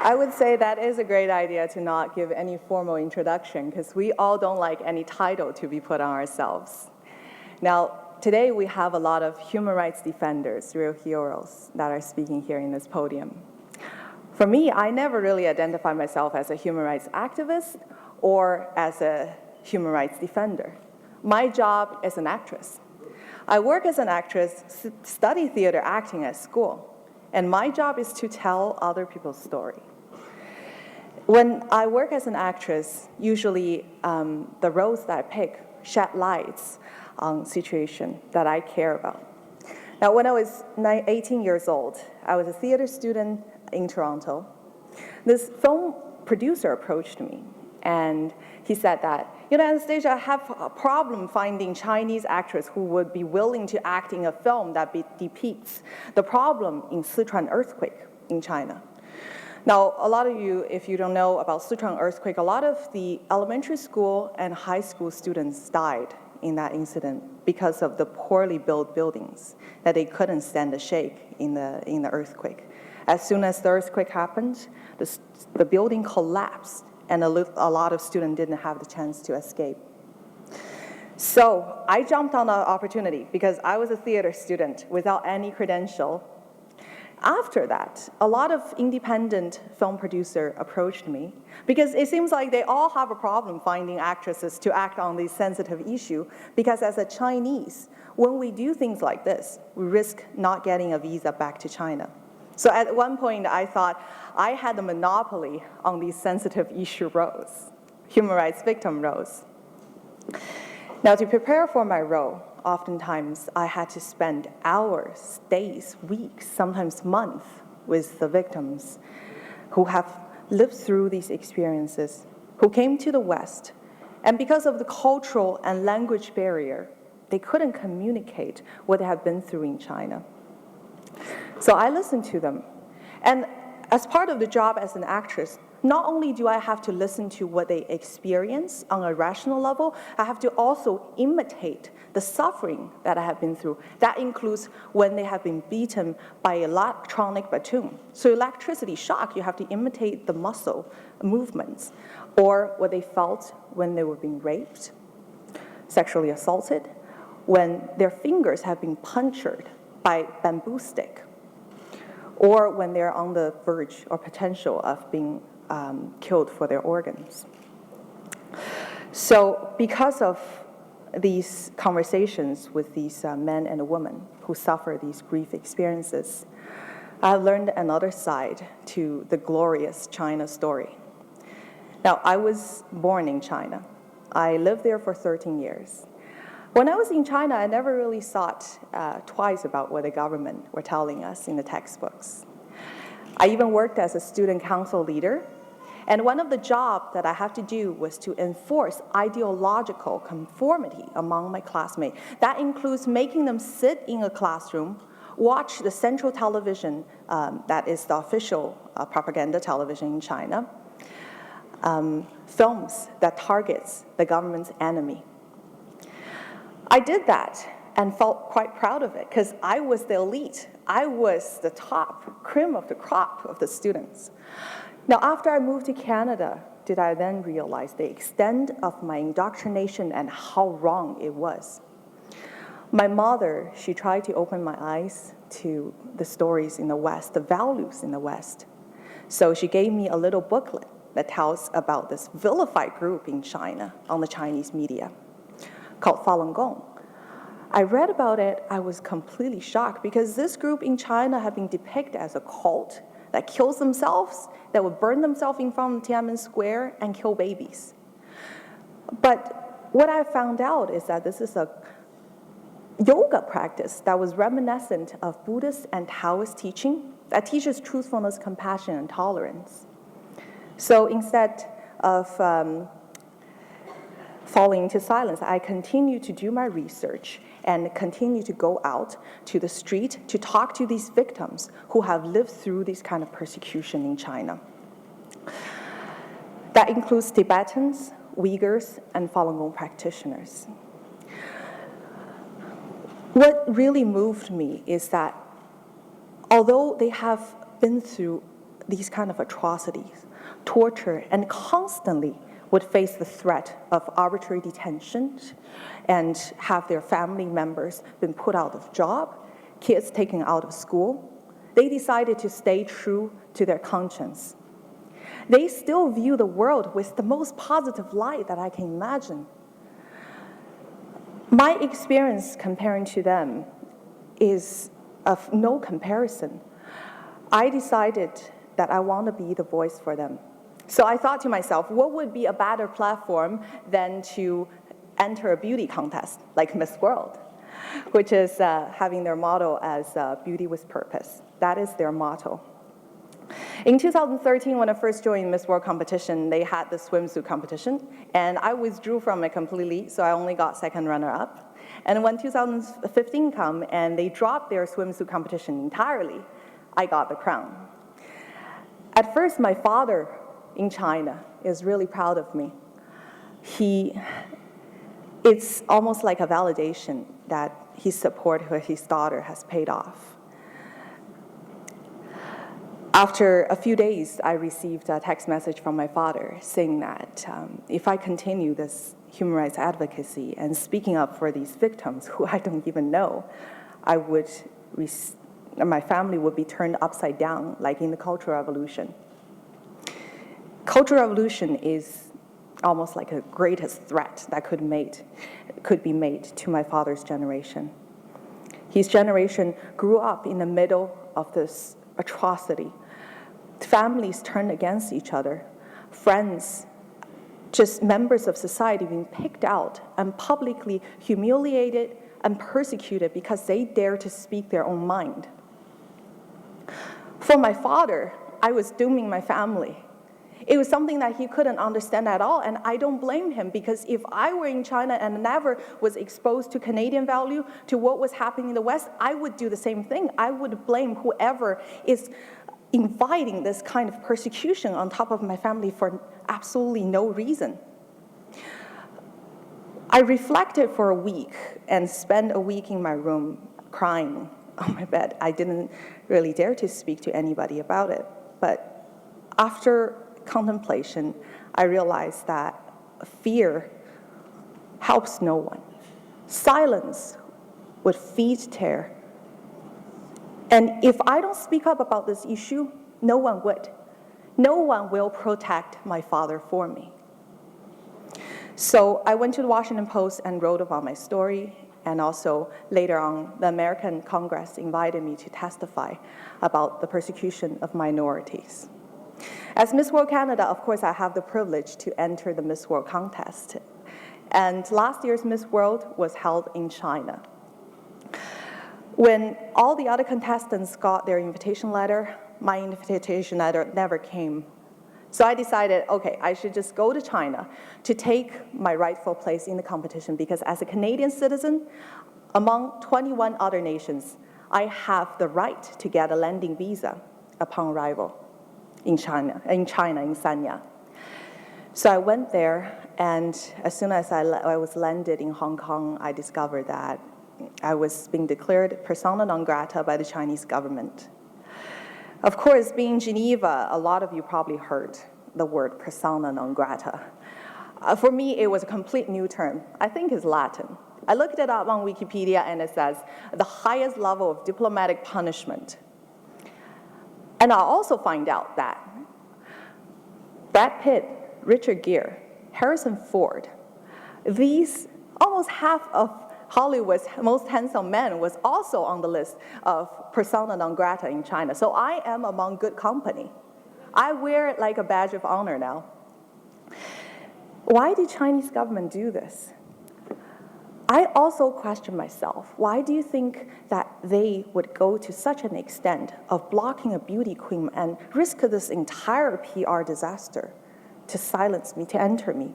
I would say that is a great idea to not give any formal introduction, because we all don't like any title to be put on ourselves. Now, today we have a lot of human rights defenders, real heroes, that are speaking here in this podium. For me, I never really identify myself as a human rights activist or as a human rights defender. My job is an actress. I work as an actress, study theater acting at school, and my job is to tell other people's story. When I work as an actress, usually the roles that I pick shed lights on situations that I care about. Now, when I was 18 years old, I was a theater student in Toronto. This film producer approached me, and he said that, Anastasia, I have a problem finding Chinese actors who would be willing to act in a film that depicts the problem in Sichuan earthquake in China. Now, a lot of you, if you don't know about Sichuan earthquake, a lot of the elementary school and high school students died in that incident because of the poorly built buildings, that they couldn't stand the shake in the earthquake. As soon as the earthquake happened, the building collapsed, and a lot of students didn't have the chance to escape. So I jumped on the opportunity because I was a theater student without any credential. After that, a lot of independent film producers approached me because it seems like they all have a problem finding actresses to act on this sensitive issue, because as a Chinese, when we do things like this, we risk not getting a visa back to China. So at one point, I thought I had the monopoly on these sensitive issue roles, human rights victim roles. Now, to prepare for my role, oftentimes I had to spend hours, days, weeks, sometimes months with the victims who have lived through these experiences, who came to the West, and because of the cultural and language barrier, they couldn't communicate what they had been through in China. So I listened to them. And as part of the job as an actress, not only do I have to listen to what they experience on a rational level, I have to also imitate the suffering that I have been through. That includes when they have been beaten by electronic baton. So electricity shock, you have to imitate the muscle movements, or what they felt when they were being raped, sexually assaulted, when their fingers have been punctured by bamboo stick, or when they're on the verge or potential of being killed for their organs. So because of these conversations with these men and women who suffer these grief experiences, I learned another side to the glorious China story. Now, I was born in China. I lived there for 13 years. When I was in China, I never really thought twice about what the government were telling us in the textbooks. I even worked as a student council leader, and one of the jobs that I had to do was to enforce ideological conformity among my classmates. That includes making them sit in a classroom, watch the central television, that is the official propaganda television in China, films that targets the government's enemy. I did that and felt quite proud of it because I was the elite. I was the top, cream of the crop of the students. Now, after I moved to Canada, did I then realize the extent of my indoctrination and how wrong it was. My mother, she tried to open my eyes to the stories in the West, the values in the West. So she gave me a little booklet that tells about this vilified group in China on the Chinese media called Falun Gong. I read about it, I was completely shocked because this group in China had been depicted as a cult that kills themselves, that would burn themselves in front of Tiananmen Square and kill babies. But what I found out is that this is a yoga practice that was reminiscent of Buddhist and Taoist teaching that teaches truthfulness, compassion, and tolerance. So instead of falling into silence, I continue to do my research and continue to go out to the street to talk to these victims who have lived through this kind of persecution in China. That includes Tibetans, Uyghurs, and Falun Gong practitioners. What really moved me is that although they have been through these kind of atrocities, torture, and constantly would face the threat of arbitrary detention and have their family members been put out of job, kids taken out of school, they decided to stay true to their conscience. They still view the world with the most positive light that I can imagine. My experience comparing to them is of no comparison. I decided that I want to be the voice for them. So I thought to myself, what would be a better platform than to enter a beauty contest like Miss World, which is having their motto as beauty with purpose. That is their motto. In 2013, when I first joined Miss World competition, they had the swimsuit competition, and I withdrew from it completely, so I only got second runner-up. And when 2015 came and they dropped their swimsuit competition entirely, I got the crown. At first, my father in China is really proud of me. It's almost like a validation that his support for his daughter has paid off. After a few days, I received a text message from my father saying that if I continue this human rights advocacy and speaking up for these victims who I don't even know, my family would be turned upside down, like in the Cultural Revolution. Cultural Revolution is almost like a greatest threat that could be made to my father's generation. His generation grew up in the middle of this atrocity. Families turned against each other. Friends, just members of society being picked out and publicly humiliated and persecuted because they dared to speak their own mind. For my father, I was dooming my family. It was something that he couldn't understand at all, and I don't blame him, because if I were in China and never was exposed to Canadian value, to what was happening in the West, I would do the same thing. I would blame whoever is inviting this kind of persecution on top of my family for absolutely no reason. I reflected for a week and spent a week in my room crying on my bed. I didn't really dare to speak to anybody about it, but after contemplation, I realized that fear helps no one. Silence would feed terror. And if I don't speak up about this issue, no one would. No one will protect my father for me. So I went to the Washington Post and wrote about my story, and also later on, the American Congress invited me to testify about the persecution of minorities. As Miss World Canada, of course, I have the privilege to enter the Miss World contest. And last year's Miss World was held in China. When all the other contestants got their invitation letter, my invitation letter never came. So I decided, okay, I should just go to China to take my rightful place in the competition, because as a Canadian citizen, among 21 other nations, I have the right to get a landing visa upon arrival in China, in Sanya. So I went there, and as soon as I was landed in Hong Kong, I discovered that I was being declared persona non grata by the Chinese government. Of course, being in Geneva, a lot of you probably heard the word persona non grata. For me, it was a complete new term. I think it's Latin. I looked it up on Wikipedia, and it says the highest level of diplomatic punishment. And I also find out that Brad Pitt, Richard Gere, Harrison Ford, these almost half of Hollywood's most handsome men was also on the list of persona non grata in China. So I am among good company. I wear it like a badge of honor now. Why did Chinese government do this? I also question myself, why do you think that they would go to such an extent of blocking a beauty queen and risk this entire PR disaster to silence me, to enter me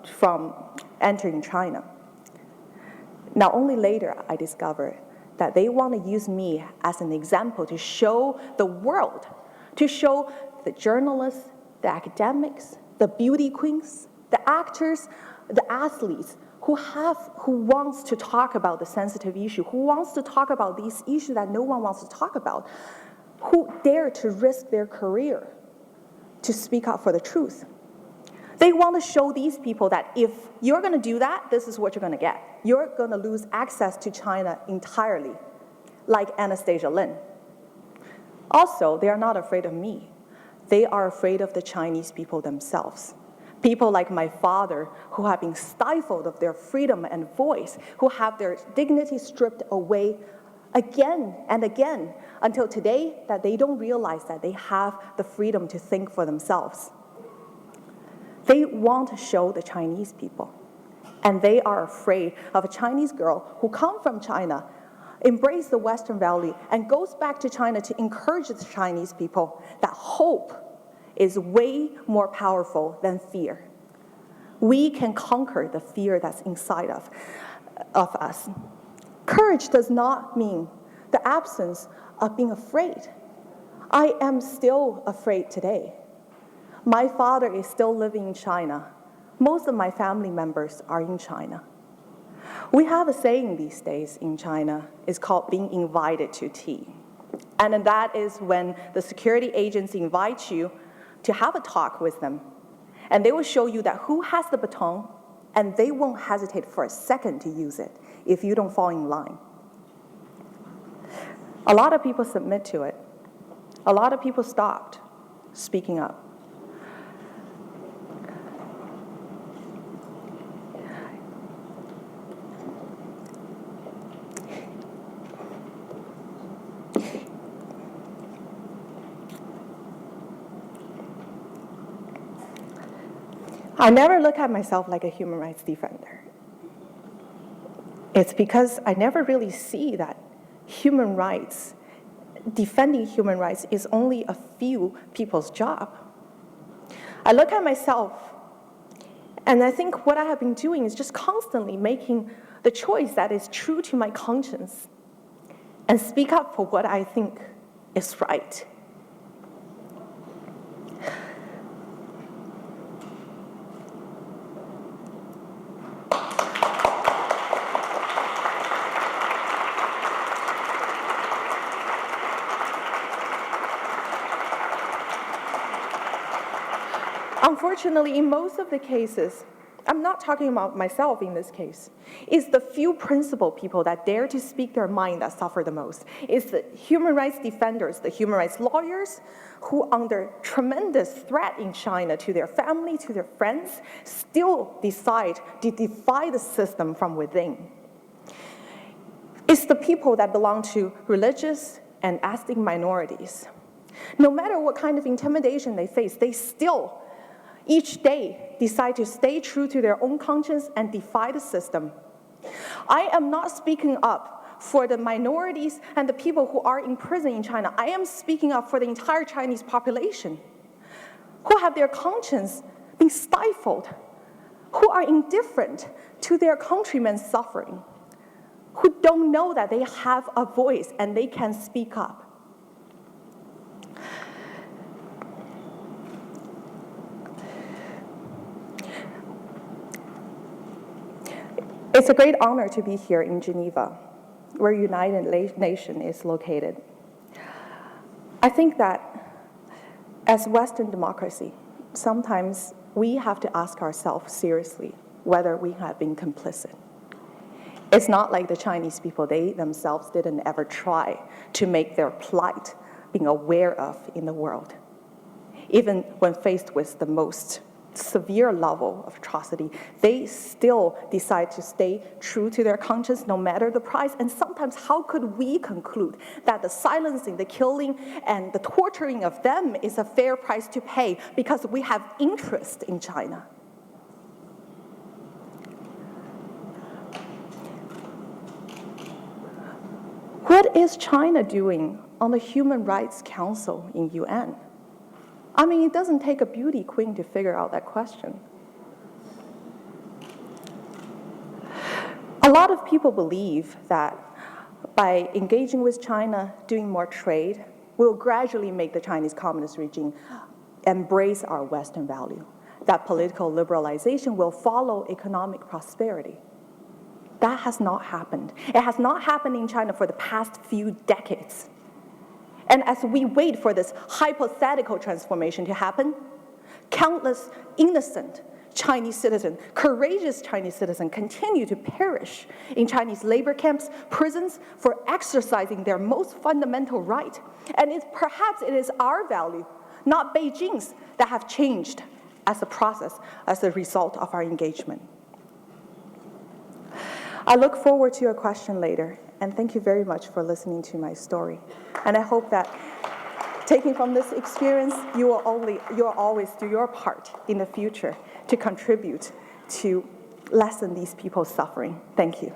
from entering China? Now, only later I discovered that they want to use me as an example to show the world, to show the journalists, the academics, the beauty queens, the actors, the athletes who wants to talk about the sensitive issue, who wants to talk about these issues that no one wants to talk about. who dare to risk their career to speak up for the truth. They want to show these people that if you're going to do that, this is what you're going to get. You're going to lose access to China entirely, like Anastasia Lin. Also, they are not afraid of me. They are afraid of the Chinese people themselves. People like my father, who have been stifled of their freedom and voice, who have their dignity stripped away again and again, until today that they don't realize that they have the freedom to think for themselves. They want to show the Chinese people, and they are afraid of a Chinese girl who comes from China, embrace the Western value, and goes back to China to encourage the Chinese people that hope is way more powerful than fear. We can conquer the fear that's inside of us. Courage does not mean the absence of being afraid. I am still afraid today. My father is still living in China. Most of my family members are in China. We have a saying these days in China. It's called being invited to tea. And that is when the security agents invite you to have a talk with them. And they will show you that who has the baton, and they won't hesitate for a second to use it if you don't fall in line. A lot of people submit to it. A lot of people stopped speaking up. I never look at myself like a human rights defender. It's because I never really see that human rights, defending human rights, is only a few people's job. I look at myself, and I think what I have been doing is just constantly making the choice that is true to my conscience and speak up for what I think is right. Unfortunately, in most of the cases, I'm not talking about myself in this case, it's the few principled people that dare to speak their mind that suffer the most. It's the human rights defenders, the human rights lawyers, who under tremendous threat in China to their family, to their friends, still decide to defy the system from within. It's the people that belong to religious and ethnic minorities. No matter what kind of intimidation they face, they still each day decide to stay true to their own conscience and defy the system. I am not speaking up for the minorities and the people who are in prison in China. I am speaking up for the entire Chinese population who have their conscience being stifled, who are indifferent to their countrymen's suffering, who don't know that they have a voice and they can speak up. It's a great honor to be here in Geneva, where United Nations is located. I think that as Western democracy, sometimes we have to ask ourselves seriously whether we have been complicit. It's not like the Chinese people, they themselves didn't ever try to make their plight being aware of in the world. Even when faced with the most severe level of atrocity, they still decide to stay true to their conscience no matter the price. And sometimes how could we conclude that the silencing, the killing, and the torturing of them is a fair price to pay because we have interest in China? What is China doing on the Human Rights Council in UN? I mean, it doesn't take a beauty queen to figure out that question. A lot of people believe that by engaging with China, doing more trade, we'll gradually make the Chinese Communist regime embrace our Western value, that political liberalization will follow economic prosperity. That has not happened. It has not happened in China for the past few decades. And as we wait for this hypothetical transformation to happen, countless innocent Chinese citizens, courageous Chinese citizens, continue to perish in Chinese labor camps, prisons, for exercising their most fundamental right. And perhaps it is our value, not Beijing's, that have changed as a process, as a result of our engagement. I look forward to your question later, and thank you very much for listening to my story. And I hope that taking from this experience, you will always do your part in the future to contribute to lessen these people's suffering. Thank you.